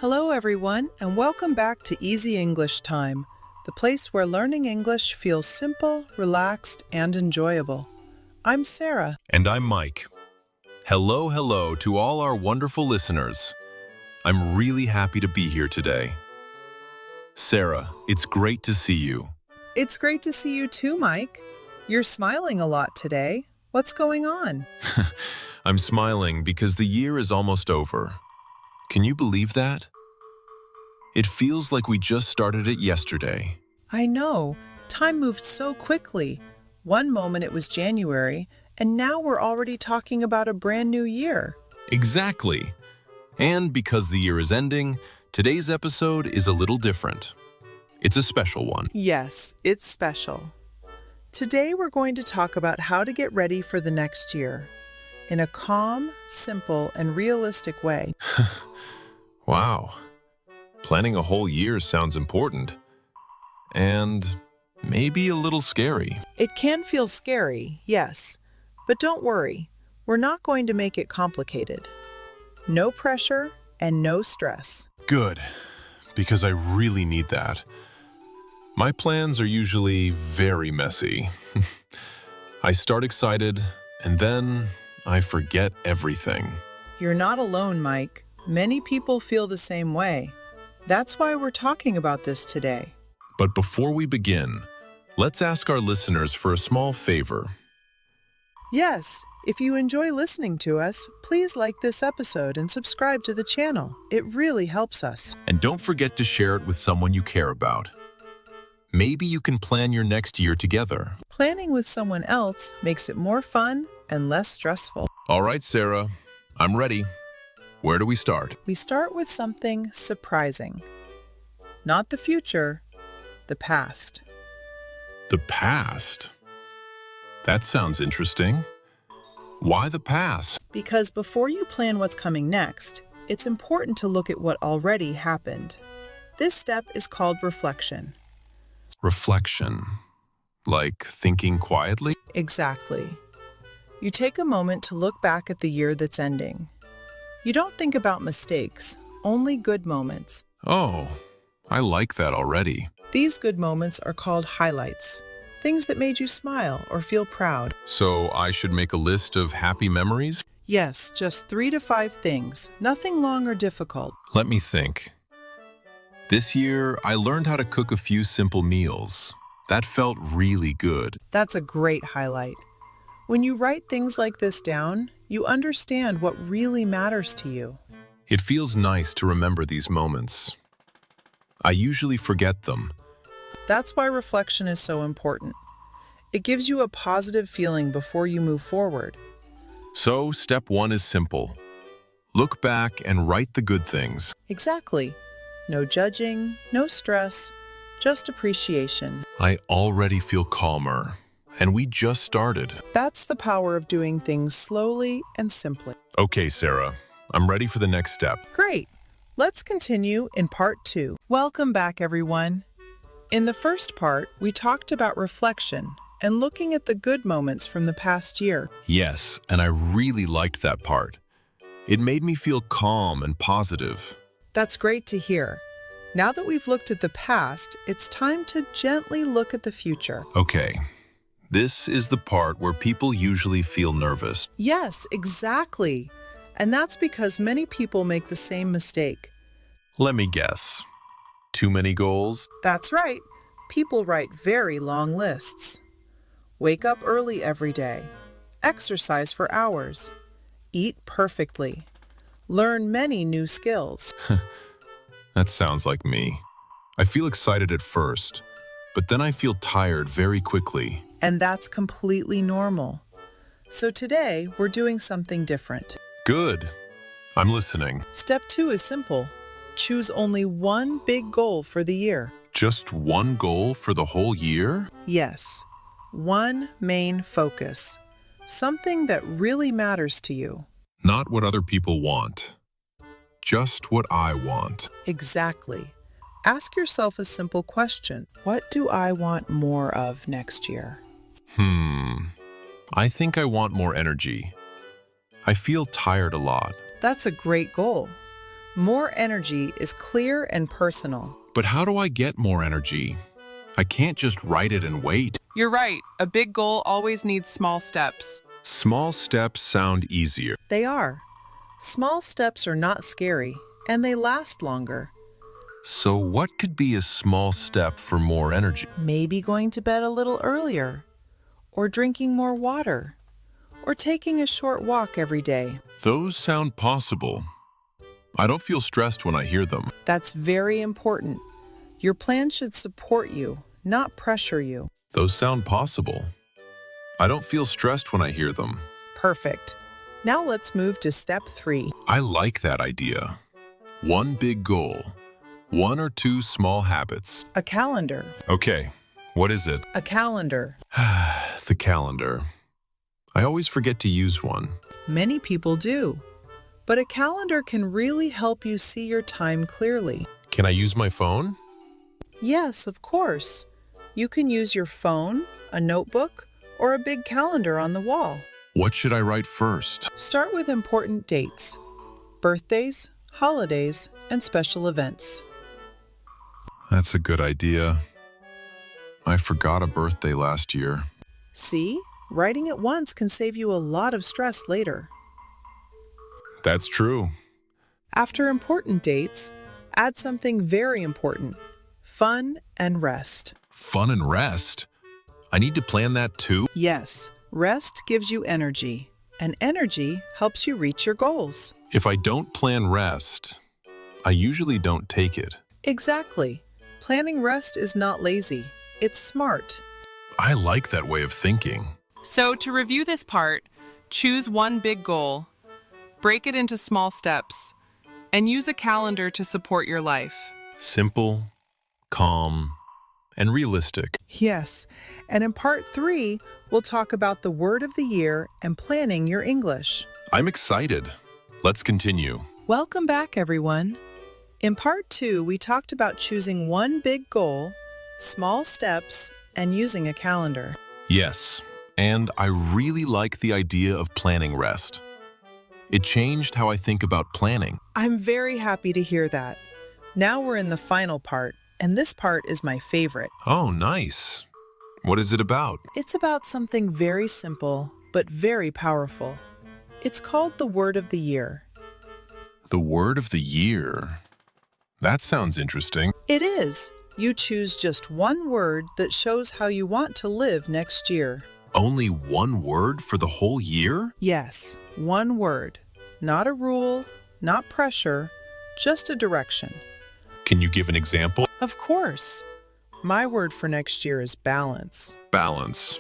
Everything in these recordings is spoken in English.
Hello, everyone, and welcome back to Easy English Time, the place where learning English feels simple, relaxed, and enjoyable. I'm Sarah. And I'm Mike. Hello to all our wonderful listeners. I'm really happy to be here today. Sarah, it's great to see you. It's great to see you too, Mike. You're smiling a lot today. What's going on? I'm smiling because the year is almost over. Can you believe that? It feels like we just started it yesterday. I know. Time moved so quickly. One moment it was January, and now we're already talking about a brand new year. Exactly. And because the year is ending, today's episode is a little different. It's a special one. Yes, it's special. Today we're going to talk about how to get ready for the next year in a calm, simple, and realistic way. Wow. Planning a whole year sounds important. And maybe a little scary. It can feel scary, yes, but don't worry. We're not going to make it complicated. No pressure and no stress. Good, because I really need that. My plans are usually very messy. I start excited, and then I forget everything. You're not alone, Mike. Many people feel the same way. That's why we're talking about this today. But before we begin, let's ask our listeners for a small favor. Yes, if you enjoy listening to us, please like this episode and subscribe to the channel. It really helps us. And don't forget to share it with someone you care about. Maybe you can plan your next year together. Planning with someone else makes it more fun and less stressful. All right, Sarah, I'm ready. Where do we start? We start with something surprising. Not the future, the past. The past? That sounds interesting. Why the past? Because before you plan what's coming next, it's important to look at what already happened. This step is called reflection. Reflection. Like thinking quietly? Exactly. You take a moment to look back at the year that's ending. You don't think about mistakes, only good moments. Oh, I like that already. These good moments are called highlights, things that made you smile or feel proud. So I should make a list of happy memories? Yes, just 3 to 5 things, nothing long or difficult. Let me think. This year, I learned how to cook a few simple meals. That felt really good. That's a great highlight. When you write things like this down, you understand what really matters to you. It feels nice to remember these moments. I usually forget them. That's why reflection is so important. It gives you a positive feeling before you move forward. So, step 1 is simple. Look back and write the good things. Exactly. No judging, no stress, just appreciation. I already feel calmer, and we just started. That's the power of doing things slowly and simply. Okay, Sarah, I'm ready for the next step. Great. Let's continue in part 2. Welcome back, everyone. In the first part, we talked about reflection and looking at the good moments from the past year. Yes, and I really liked that part. It made me feel calm and positive. That's great to hear. Now that we've looked at the past, it's time to gently look at the future. Okay, this is the part where people usually feel nervous. Yes, exactly. And that's because many people make the same mistake. Let me guess. Too many goals? That's right. People write very long lists. Wake up early every day. Exercise for hours. Eat perfectly. Learn many new skills. That sounds like me. I feel excited at first, but then I feel tired very quickly. And that's completely normal. So today, we're doing something different. Good. I'm listening. Step 2 is simple. Choose only one big goal for the year. Just one goal for the whole year? Yes, one main focus. Something that really matters to you. Not what other people want. Just what I want. Exactly. Ask yourself a simple question. What do I want more of next year? I think I want more energy. I feel tired a lot. That's a great goal. More energy is clear and personal. But how do I get more energy? I can't just write it and wait. You're right. A big goal always needs small steps. Small steps sound easier. They are. Small steps are not scary, and they last longer. So what could be a small step for more energy? Maybe going to bed a little earlier, or drinking more water, or taking a short walk every day. Those sound possible. I don't feel stressed when I hear them. That's very important. Your plan should support you, not pressure you. Those sound possible. I don't feel stressed when I hear them. Perfect. Now let's move to step 3. I like that idea. One big goal. 1 or 2 small habits. A calendar. Okay, what is it? A calendar. The calendar. I always forget to use one. Many people do. But a calendar can really help you see your time clearly. Can I use my phone? Yes, of course. You can use your phone, a notebook, or a big calendar on the wall. What should I write first? Start with important dates, birthdays, holidays, and special events. That's a good idea. I forgot a birthday last year. See? Writing it once can save you a lot of stress later. That's true. After important dates, add something very important: fun and rest. Fun and rest? I need to plan that too? Yes, rest gives you energy, and energy helps you reach your goals. If I don't plan rest, I usually don't take it. Exactly. Planning rest is not lazy. It's smart. I like that way of thinking. So to review this part, choose one big goal, break it into small steps, and use a calendar to support your life. Simple, calm, and realistic. Yes, and in part 3, we'll talk about the word of the year and planning your English. I'm excited. Let's continue. Welcome back, everyone. In part 2, we talked about choosing one big goal, small steps, and using a calendar. Yes, and I really like the idea of planning rest. It changed how I think about planning. I'm very happy to hear that. Now we're in the final part, and this part is my favorite. Oh, nice. What is it about? It's about something very simple, but very powerful. It's called the word of the year. The word of the year. That sounds interesting. It is. You choose just one word that shows how you want to live next year. Only one word for the whole year? Yes, one word. Not a rule, not pressure, just a direction. Can you give an example? Of course. My word for next year is balance. Balance.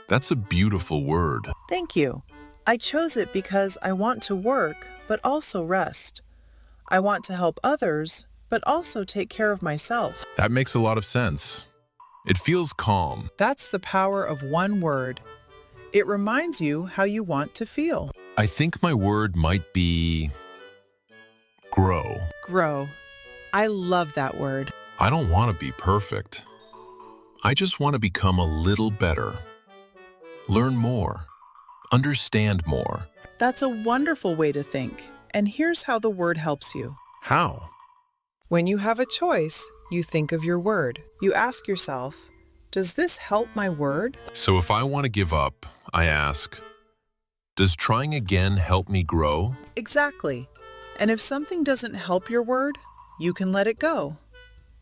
That's a beautiful word. Thank you. I chose it because I want to work, but also rest. I want to help others, but also take care of myself. That makes a lot of sense. It feels calm. That's the power of one word. It reminds you how you want to feel. I think my word might be grow. Grow. I love that word. I don't want to be perfect. I just want to become a little better. Learn more. Understand more. That's a wonderful way to think. And here's how the word helps you. How? When you have a choice, you think of your word. You ask yourself, does this help my word? So if I want to give up, I ask, does trying again help me grow? Exactly. And if something doesn't help your word, you can let it go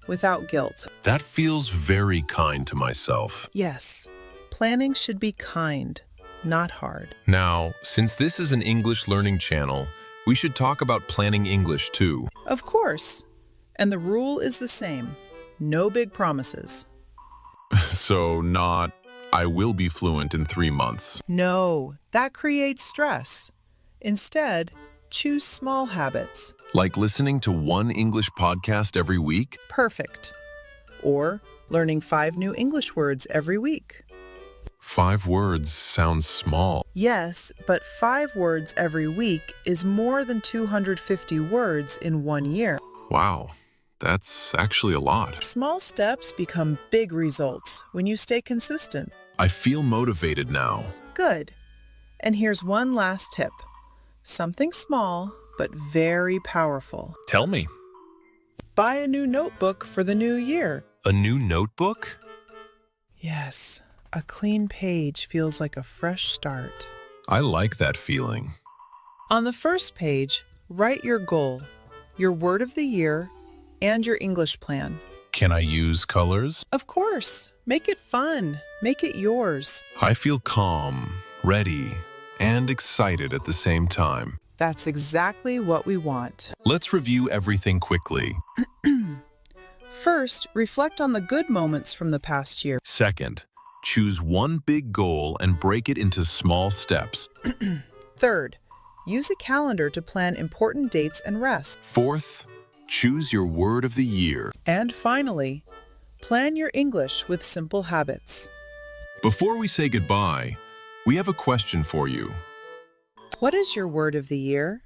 without guilt. That feels very kind to myself. Yes, planning should be kind, not hard. Now, since this is an English learning channel, we should talk about planning English too. Of course. And the rule is the same. No big promises. So not, I will be fluent in 3 months. No, that creates stress. Instead, choose small habits. Like listening to one English podcast every week? Perfect. Or learning 5 new English words every week. 5 words sounds small. Yes, but 5 words every week is more than 250 words in 1 year. Wow, that's actually a lot. Small steps become big results when you stay consistent. I feel motivated now. Good. And here's one last tip. Something small, but very powerful. Tell me. Buy a new notebook for the new year. A new notebook? Yes, a clean page feels like a fresh start. I like that feeling. On the first page, write your goal, your word of the year, and your English plan. Can I use colors? Of course, make it fun. Make it yours. I feel calm, ready, and excited at the same time. That's exactly what we want. Let's review everything quickly. First, reflect on the good moments from the past year. Second, choose one big goal and break it into small steps. Third, use a calendar to plan important dates and rest. Fourth, choose your word of the year. And finally, plan your English with simple habits. Before we say goodbye, we have a question for you. What is your word of the year?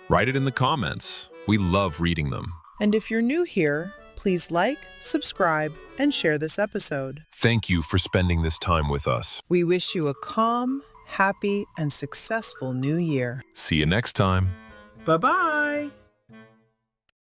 Write it in the comments. We love reading them. And if you're new here, please like, subscribe, and share this episode. Thank you for spending this time with us. We wish you a calm, happy, and successful new year. See you next time. Bye-bye!